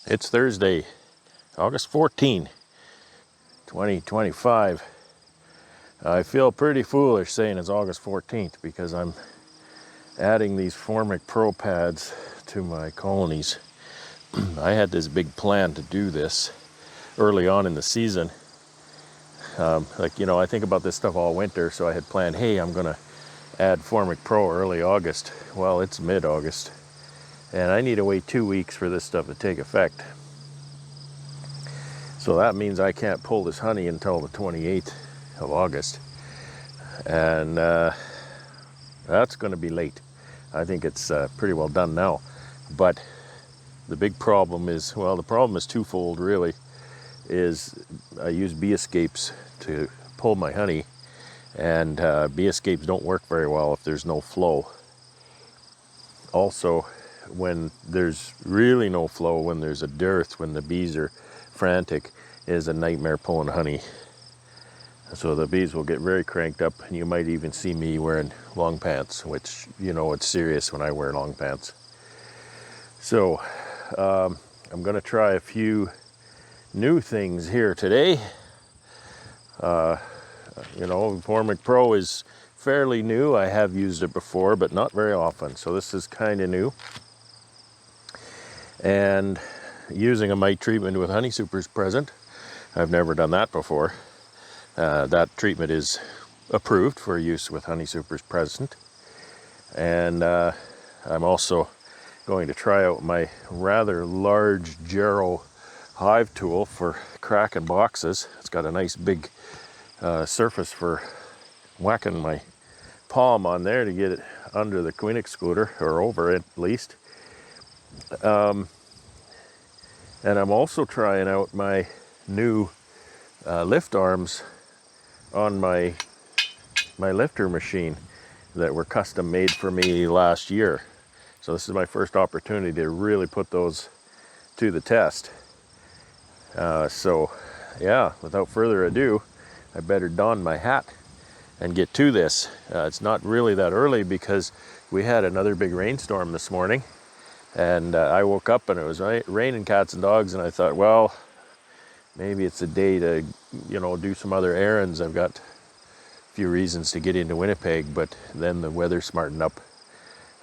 It's Thursday, August 14, 2025. I feel pretty foolish saying it's August 14th because I'm adding these Formic Pro pads to my colonies. I had this big plan to do this early on in the season. I think about this stuff all winter, so I had planned, hey, I'm gonna add Formic Pro early August. Well, it's mid-August, and I need to wait 2 weeks for this stuff to take effect. So that means I can't pull this honey until the 28th of August. And that's going to be late. I think it's pretty well done now. But the big problem is, well, the problem is twofold really, is I use bee escapes to pull my honey. And bee escapes don't work very well if there's no flow. Also, when there's really no flow, when there's a dearth, when the bees are frantic, is a nightmare pulling honey. So the bees will get very cranked up, and you might even see me wearing long pants, which, you know, it's serious when I wear long pants. So I'm going to try a few new things here today. Formic Pro is fairly new. I have used it before, but not very often. So this is kind of new. And using a mite treatment with honey supers present. I've never done that before. That treatment is approved for use with honey supers present. And I'm also going to try out my rather large Gero hive tool for cracking boxes. It's got a nice big surface for whacking my palm on there to get it under the queen excluder, or over it at least. And I'm also trying out my new lift arms on my lifter machine that were custom made for me last year. So this is my first opportunity to really put those to the test. So yeah, without further ado, I better don my hat and get to this. It's not really that early because we had another big rainstorm this morning. And I woke up and it was raining cats and dogs, and I thought, well, maybe it's a day to, do some other errands. I've got a few reasons to get into Winnipeg, but then the weather smartened up,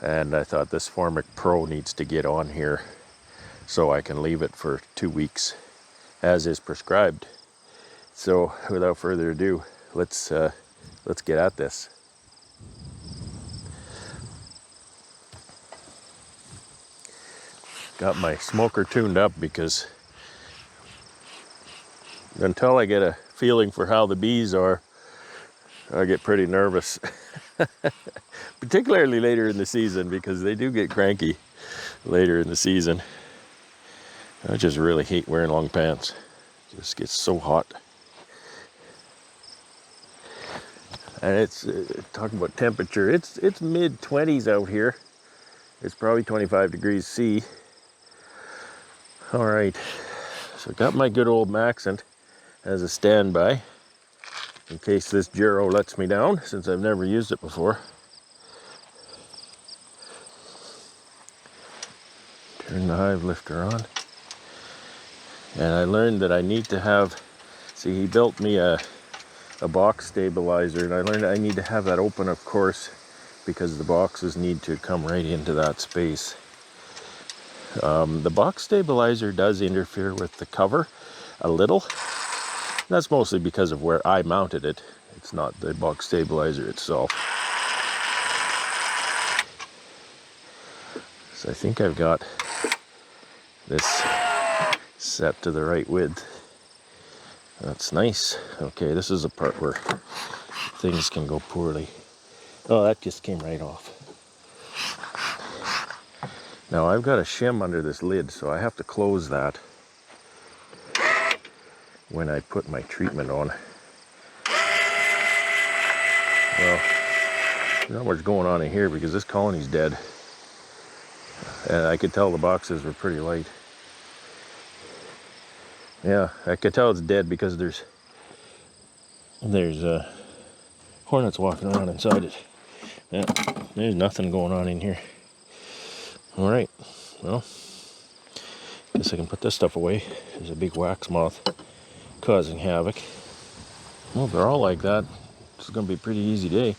and I thought this Formic Pro needs to get on here so I can leave it for 2 weeks, as is prescribed. So without further ado, let's get at this. Got my smoker tuned up because until I get a feeling for how the bees are, I get pretty nervous. Particularly later in the season, because they do get cranky later in the season. I just really hate wearing long pants. It just gets so hot. And it's talking about temperature. It's mid-20s out here. It's probably 25 degrees C. All right, so I got my good old Maxent as a standby in case this Gero lets me down, since I've never used it before. Turn the hive lifter on. And I learned that I need to have, he built me a box stabilizer, and I learned I need to have that open, of course, because the boxes need to come right into that space. The box stabilizer does interfere with the cover a little. That's mostly because of where I mounted it. It's not the box stabilizer itself. So I think I've got this set to the right width. That's nice. Okay, this is the part where things can go poorly. Oh, that just came right off. Now I've got a shim under this lid, so I have to close that when I put my treatment on. Well, there's not much going on in here because this colony's dead. And I could tell the boxes were pretty light. Yeah, I could tell it's dead because there's hornets walking around inside it. Yeah, there's nothing going on in here. All right, well, Guess I can put this stuff away. There's a big wax moth causing havoc. Well, if they're all like that, it's going to be a pretty easy day.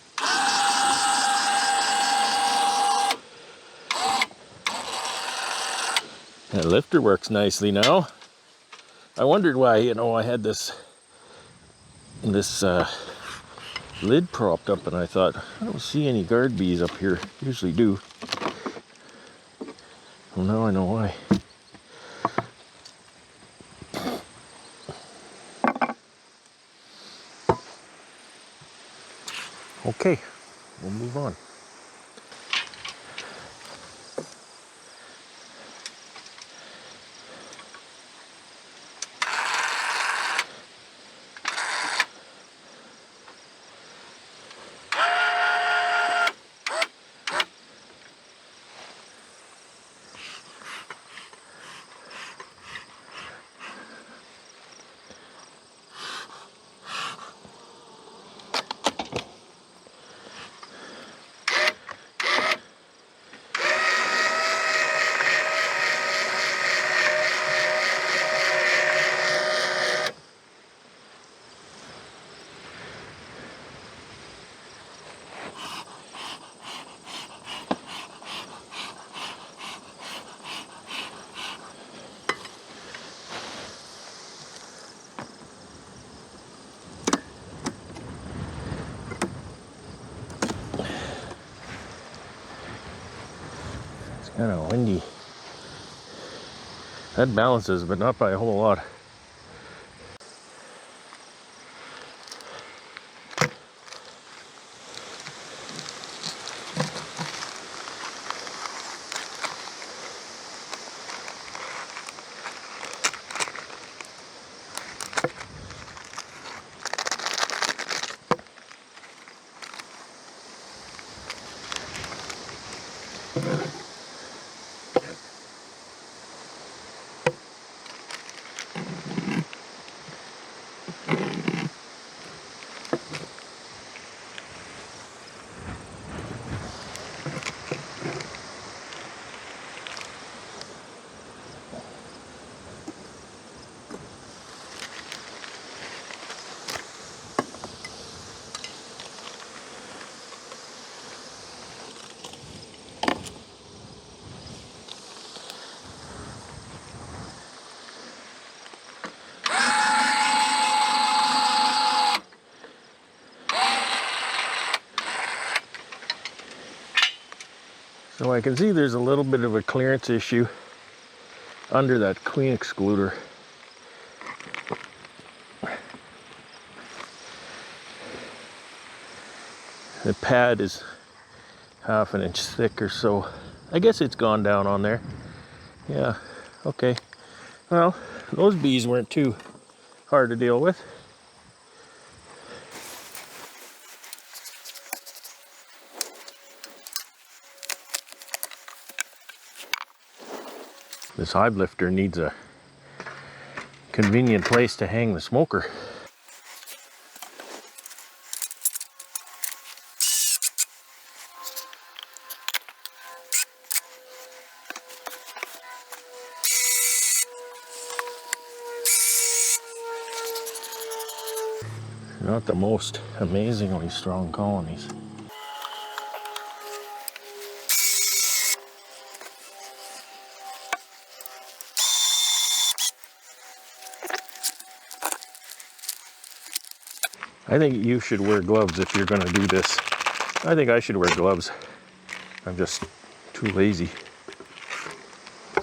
That lifter works nicely now. I wondered why, I had this lid propped up, and I thought, I don't see any guard bees up here. Usually do. Well, now I know why. Okay, we'll move on. It's kind of windy. That balances, but not by a whole lot. So I can see there's a little bit of a clearance issue under that queen excluder. The pad is half an inch thick or so. I guess it's gone down on there. Yeah, okay. Well, those bees weren't too hard to deal with. This hive lifter needs a convenient place to hang the smoker. Not the most amazingly strong colonies. I think you should wear gloves if you're going to do this. I think I should wear gloves. I'm just too lazy.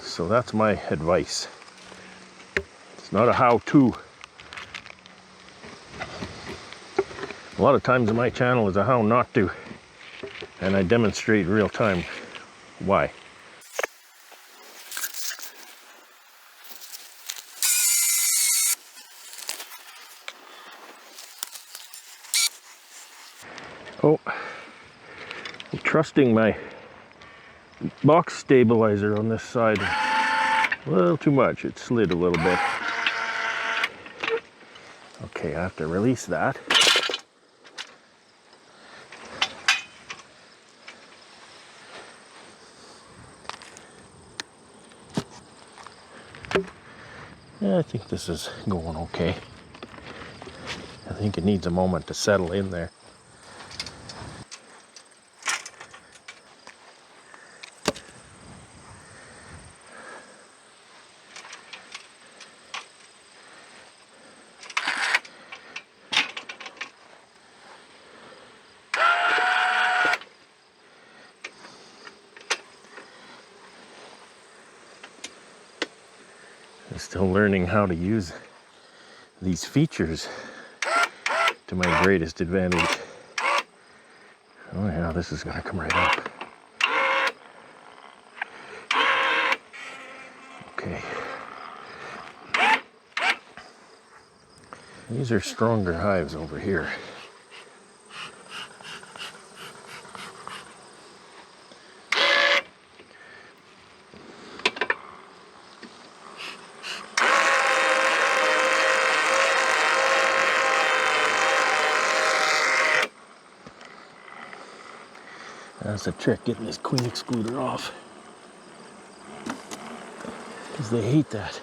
So that's my advice. It's not a how-to. A lot of times on my channel is a how not to. And I demonstrate real time why. Oh, I'm trusting my box stabilizer on this side a little too much. It slid a little bit. Okay, I have to release that. Yeah, I think this is going okay. I think it needs a moment to settle in there. I'm still learning how to use these features to my greatest advantage. Oh yeah, this is gonna come right up. Okay. These are stronger hives over here. That's the trick, getting this queen excluder off. Because they hate that.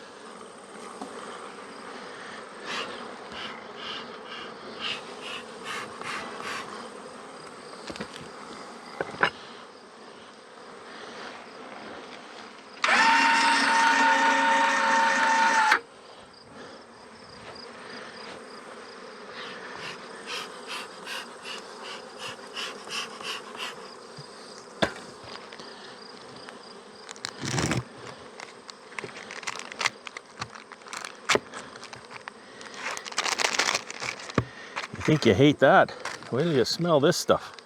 You think you hate that? Wait till you smell this stuff.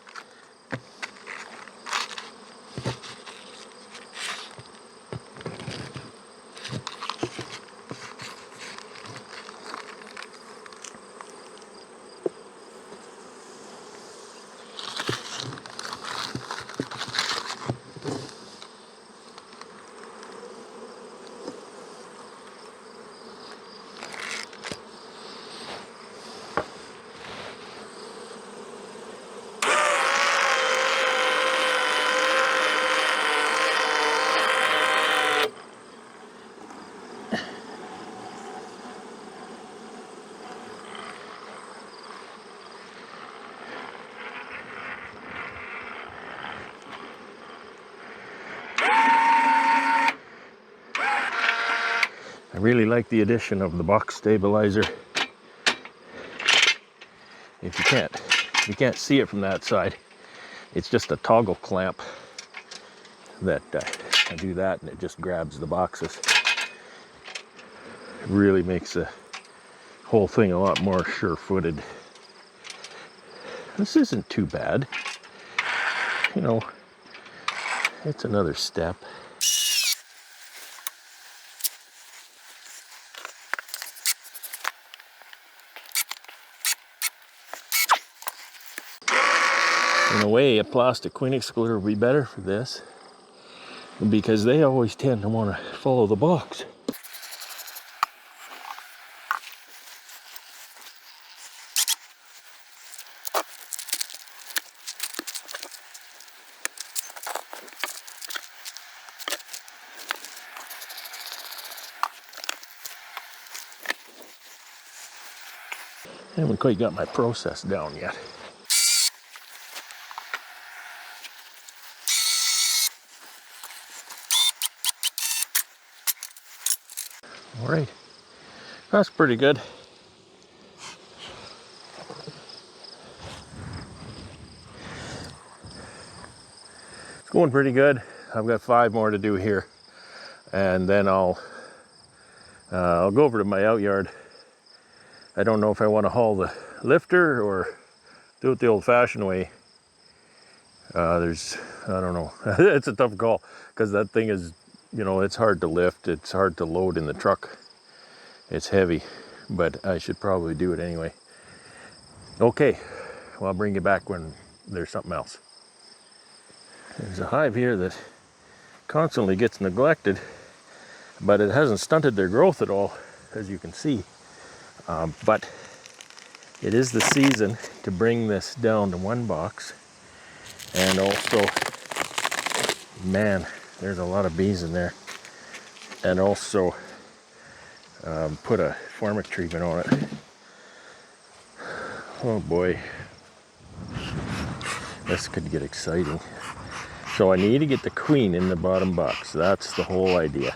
I really like the addition of the box stabilizer. If you can't see it from that side, it's just a toggle clamp that I do that and it just grabs the boxes. It really makes the whole thing a lot more sure-footed. This isn't too bad. You know, it's another step. In a way, a plastic queen excluder would be better for this because they always tend to want to follow the box. I haven't quite got my process down yet. All right, that's pretty good. It's going pretty good. I've got 5 more to do here, and then I'll go over to my outyard. I don't know if I want to haul the lifter or do it the old-fashioned way. I don't know. It's a tough call because that thing is, you know, it's hard to lift. It's hard to load in the truck. It's heavy, but I should probably do it anyway. Okay, well, I'll bring you back when there's something else. There's a hive here that constantly gets neglected, but it hasn't stunted their growth at all, as you can see. But it is the season to bring this down to 1 box. And also, man, there's a lot of bees in there. And also, put a Formic treatment on it. Oh boy, this could get exciting. So I need to get the queen in the bottom box. That's the whole idea.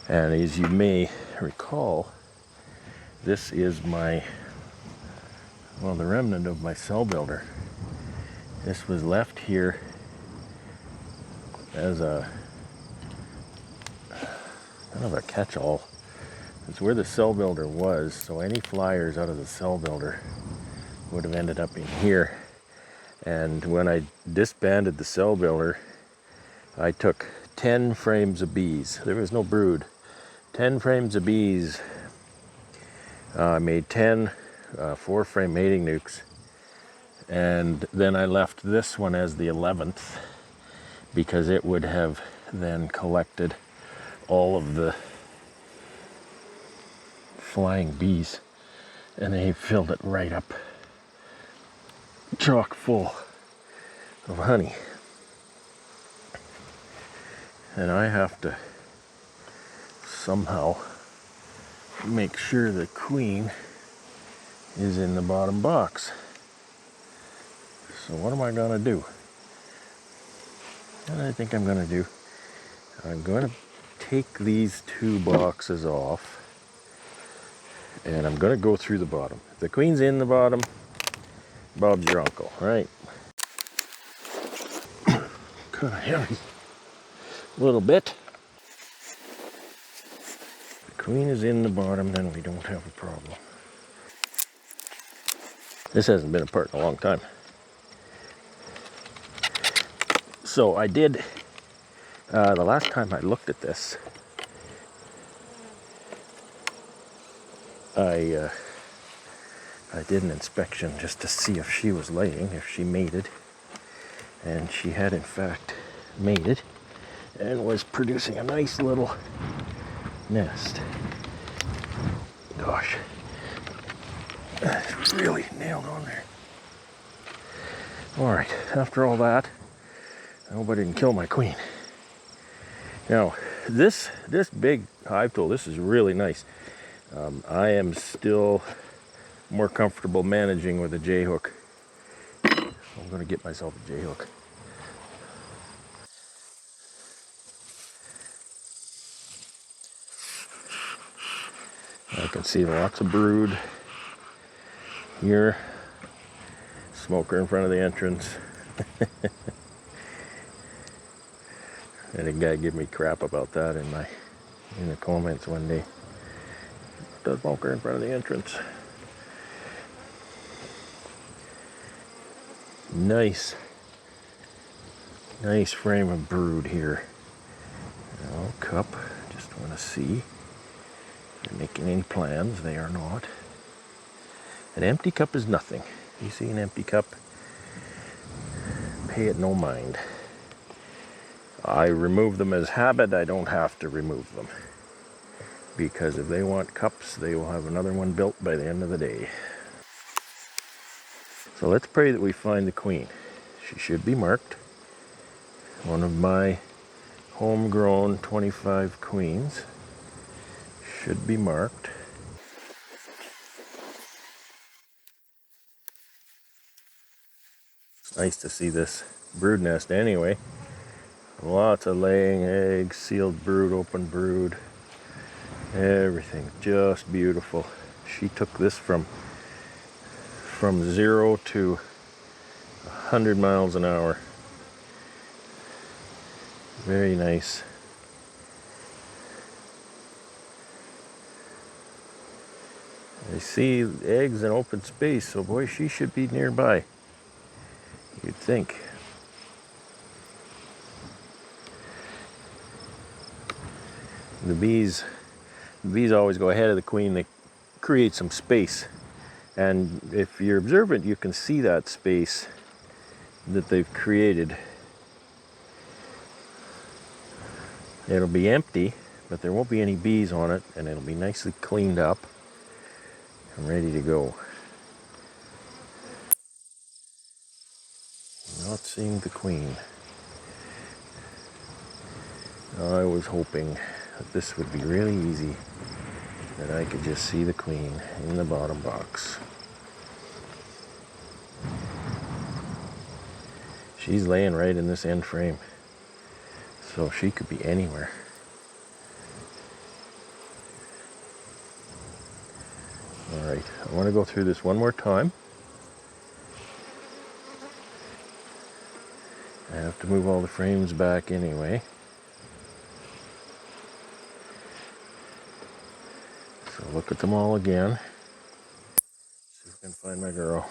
And as you may recall, this is my, well, the remnant of my cell builder. This was left here as a kind of a catch-all. It's where the cell builder was, so any flyers out of the cell builder would have ended up in here. And when I disbanded the cell builder, I took 10 frames of bees. There was no brood. 10 frames of bees. I made 10 4-frame mating nukes. And then I left this one as the 11th because it would have then collected all of the flying bees. And they filled it right up, chock full of honey. And I have to somehow make sure the queen is in the bottom box. So what am I going to do? What I think I'm going to do, I'm going to take these 2 boxes off and I'm going to go through the bottom. If the queen's in the bottom, Bob's your uncle, right? Kind of heavy. A little bit. If the queen is in the bottom, then we don't have a problem. This hasn't been apart in a long time. So I did, the last time I looked at this, I did an inspection just to see if she was laying, if she mated. And she had in fact mated and was producing a nice little nest. Gosh, that's really nailed on there. All right, after all that, I hope I didn't kill my queen. Now, this big hive tool, this is really nice. I am still more comfortable managing with a J-hook. I'm going to get myself a J-hook. I can see lots of brood here. Smoker in front of the entrance. And a guy gave me crap about that in the comments one day. The smoker in front of the entrance. Nice frame of brood here. Now, cup, just want to see if they're making any plans. They are not. An empty cup is nothing. You see an empty cup, pay it no mind. I remove them as habit. I don't have to remove them. Because if they want cups, they will have another one built by the end of the day. So let's pray that we find the queen. She should be marked. One of my homegrown 25 queens should be marked. It's nice to see this brood nest anyway. Lots of laying eggs, sealed brood, open brood. Everything just beautiful. She took this from 0 to 100 miles an hour. Very nice. I see eggs in open space, so boy, she should be nearby. You'd think. The bees always go ahead of the queen. They create some space. And if you're observant, you can see that space that they've created. It'll be empty, but there won't be any bees on it, and it'll be nicely cleaned up and ready to go. Not seeing the queen. I was hoping that this would be really easy, that I could just see the queen in the bottom box. She's laying right in this end frame, so she could be anywhere. All right, I want to go through this one more time. I have to move all the frames back anyway. So look at them all again. See if I can find my girl.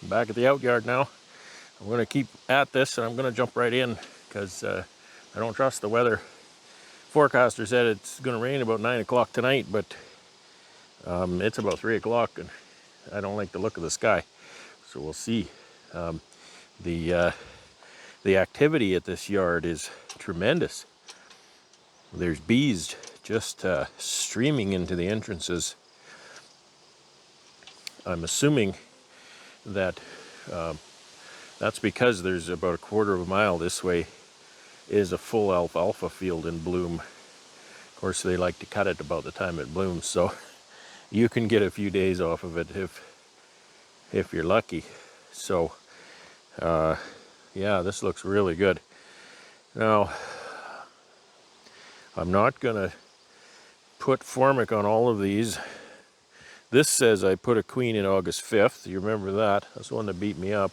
Back at the outyard now. I'm going to keep at this, and I'm going to jump right in because I don't trust the weather. Forecaster said it's going to rain about 9 o'clock tonight, but it's about 3 o'clock, and I don't like the look of the sky. So we'll see. The activity at this yard is tremendous. There's bees just streaming into the entrances. I'm assuming that that's because there's about a quarter of a mile this way is a full alfalfa field in bloom. Of course, they like to cut it about the time it blooms, so you can get a few days off of it if you're lucky. So, yeah, this looks really good. Now, I'm not gonna put Formic on all of these. This says I put a queen in August 5th. You remember that? That's the one that beat me up.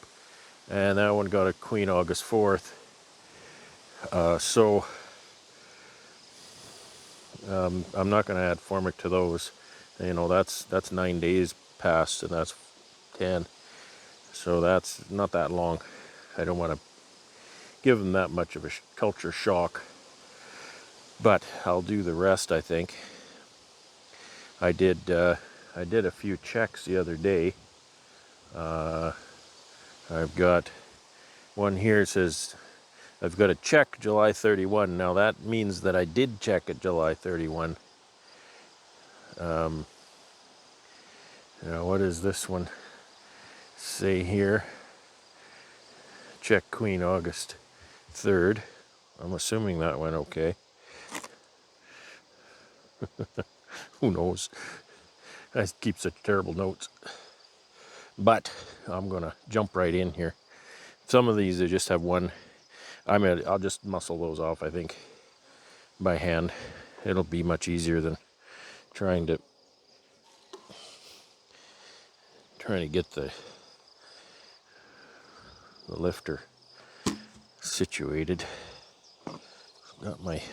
And that one got a queen August 4th. So I'm not going to add Formic to those. You know, that's 9 days past, and that's 10. So that's not that long. I don't want to give them that much of a culture shock. But I'll do the rest, I think. I did a few checks the other day. I've got one here that says I've got a check July 31. Now that means that I did check it July 31. Now, what does this one say here? Check Queen August 3rd. I'm assuming that went okay. Who knows? I keep such terrible notes. But I'm gonna jump right in here. Some of these they just have one. I'll just muscle those off, I think, by hand. It'll be much easier than trying to get the lifter situated. Got my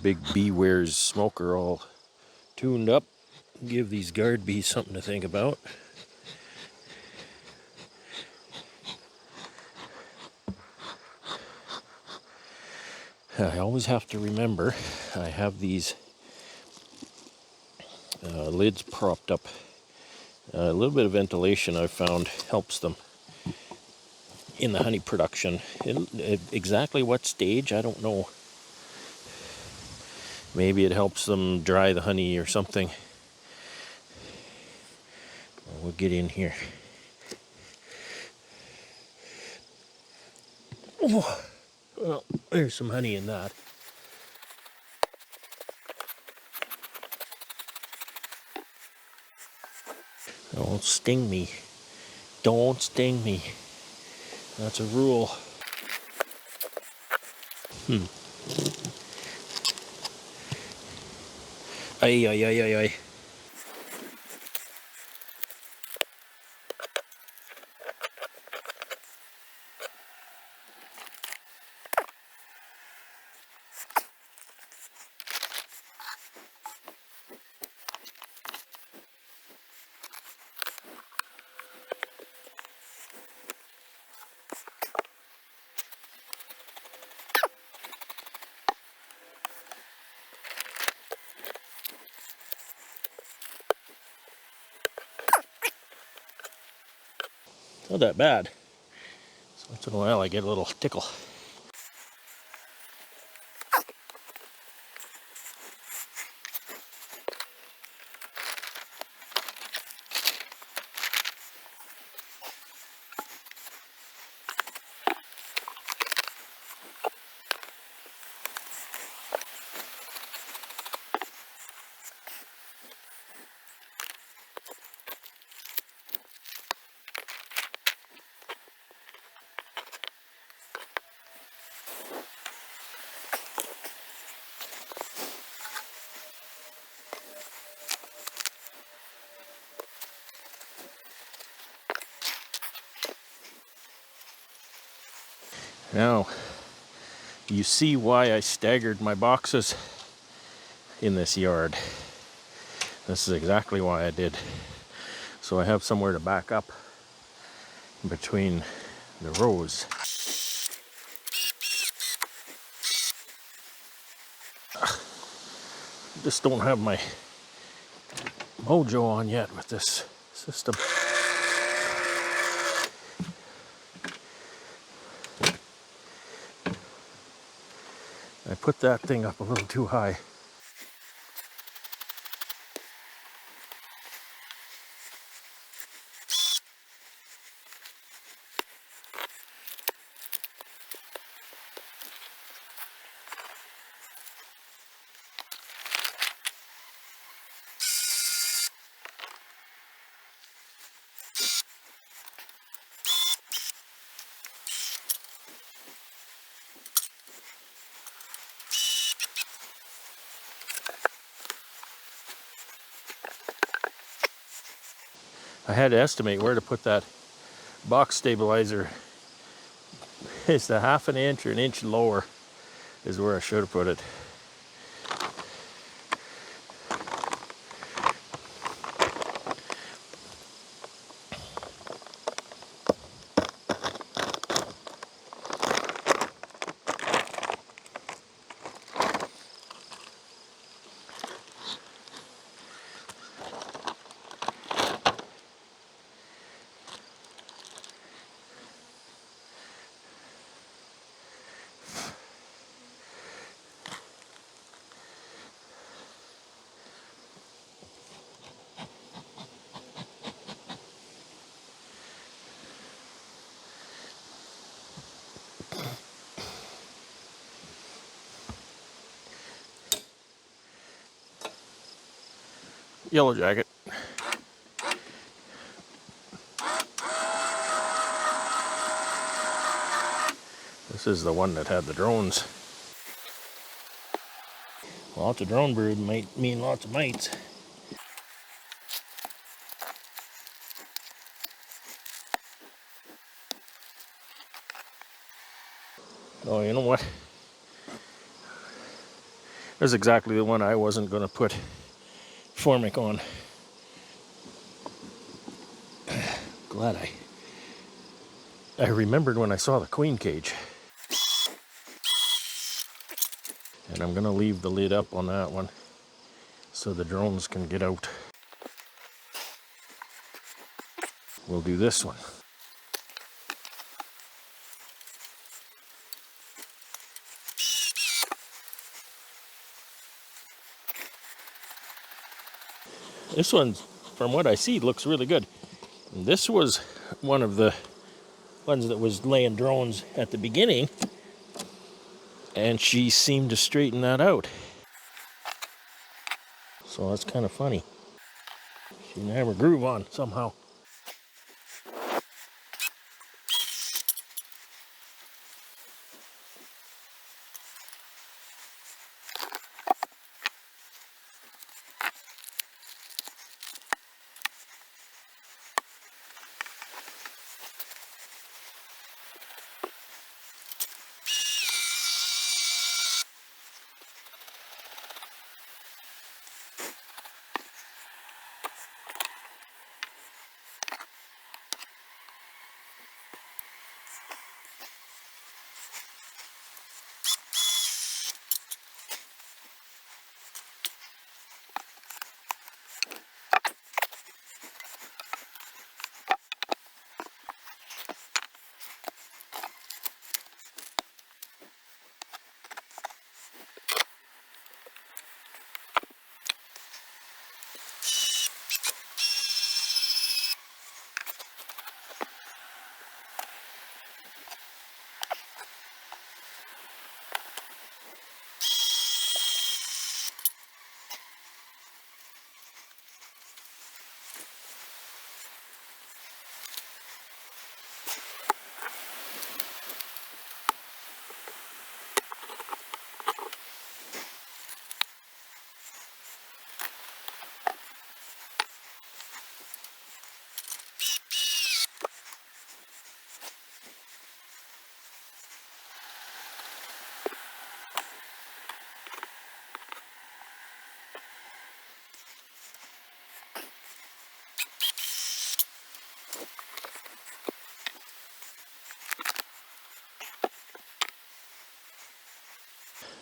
big bee wares smoker all tuned up. Give these guard bees something to think about. I always have to remember I have these lids propped up. A little bit of ventilation I've found helps them in the honey production. Exactly what stage, I don't know. Maybe it helps them dry the honey or something. We'll get in here. Oh, well, there's some honey in that. Don't sting me. Don't sting me. That's a rule. Ay, ay, ay, ay, ay. Not that bad. So once in a while I get a little tickle. Now, you see why I staggered my boxes in this yard. This is exactly why I did. So I have somewhere to back up between the rows. Just don't have my mojo on yet with this system. I put that thing up a little too high. I had to estimate where to put that box stabilizer. It's a half an inch or an inch lower is where I should have put it. yellow jacket. This is the one that had the drones. Lots of drone brood might mean lots of mites. Oh, you know what? That's exactly the one I wasn't going to put Formic on. Glad I remembered when I saw the queen cage. And I'm going to leave the lid up on that one so the drones can get out. We'll do this one. This one, from what I see, looks really good. And this was one of the ones that was laying drones at the beginning, and she seemed to straighten that out. So that's kind of funny. She didn't have her groove on somehow.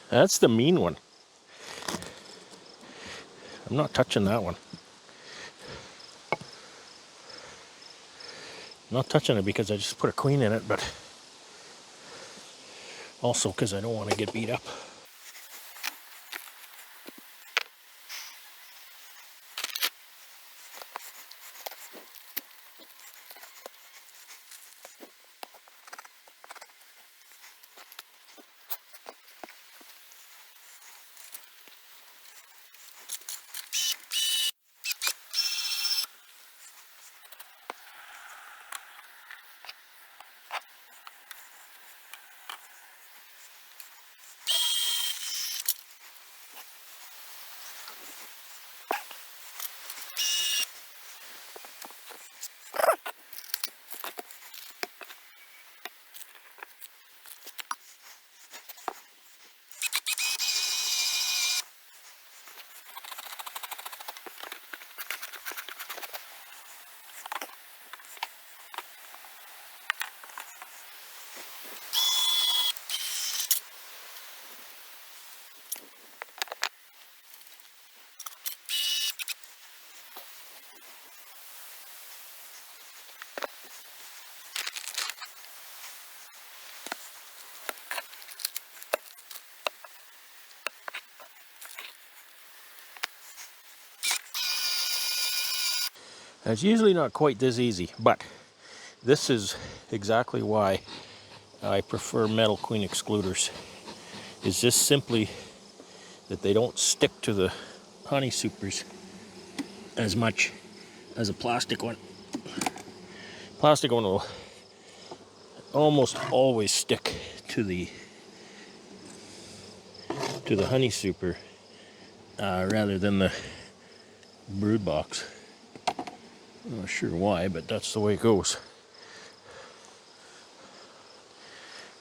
That's the mean one. I'm not touching that one. I'm not touching it because I just put a queen in it, but also because I don't want to get beat up. It's usually not quite this easy, but this is exactly why I prefer metal queen excluders. Is just simply that they don't stick to the honey supers as much as a plastic one. Plastic one will almost always stick to the honey super rather than the brood box. I'm not sure why, but that's the way it goes.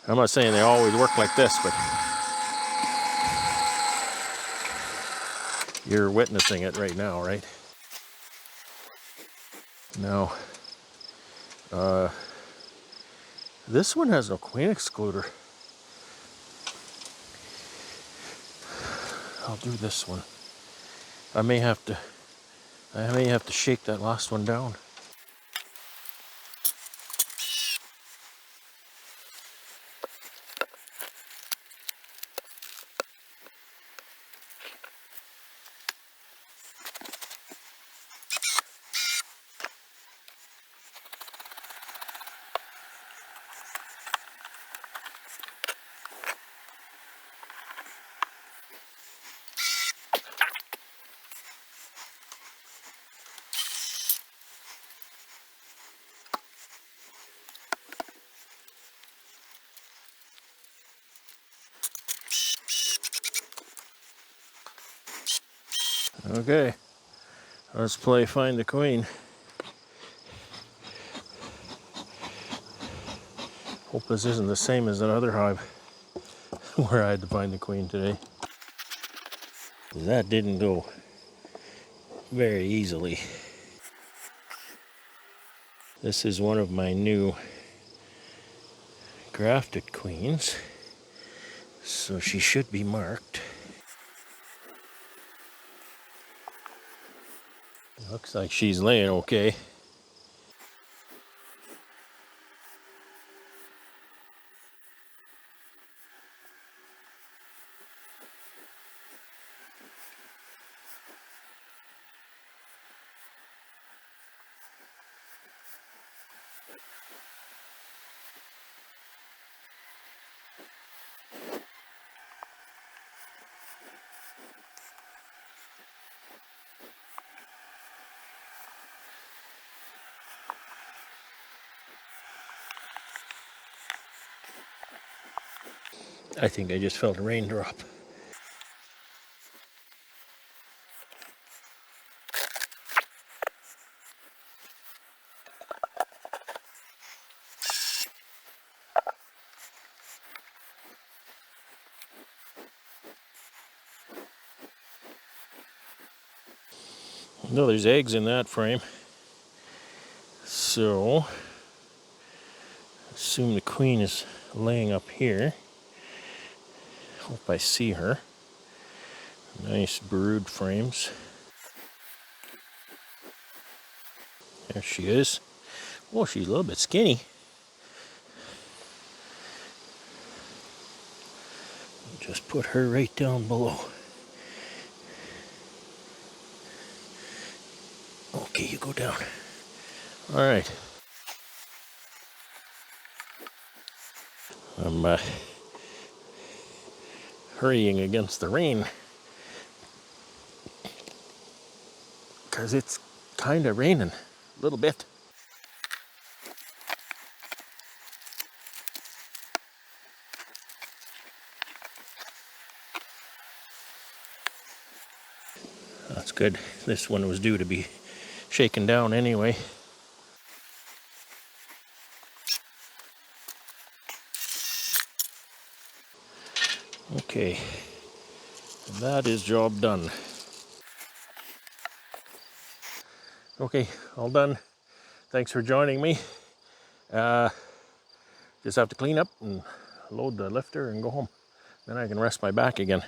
I'm not saying they always work like this, but you're witnessing it right now, right? Now, this one has no queen excluder. I'll do this one. I may have to shake that last one down. Okay, let's play find the queen. Hope this isn't the same as that other hive where I had to find the queen today. That didn't go very easily. This is one of my new grafted queens, so she should be marked. Looks like she's laying okay. I think I just felt a raindrop. No, there's eggs in that frame. So, assume the queen is laying up here. Hope I see her. Nice brood frames. There she is. Oh, she's a little bit skinny. Just put her right down below. Okay, you go down. All right. I'm hurrying against the rain because it's kind of raining a little bit. That's good. This one was due to be shaken down anyway. Okay, that is job done. Okay, all done. Thanks for joining me. Just have to clean up and load the lifter and go home. Then I can rest my back again.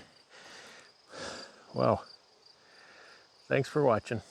Wow. Thanks for watching.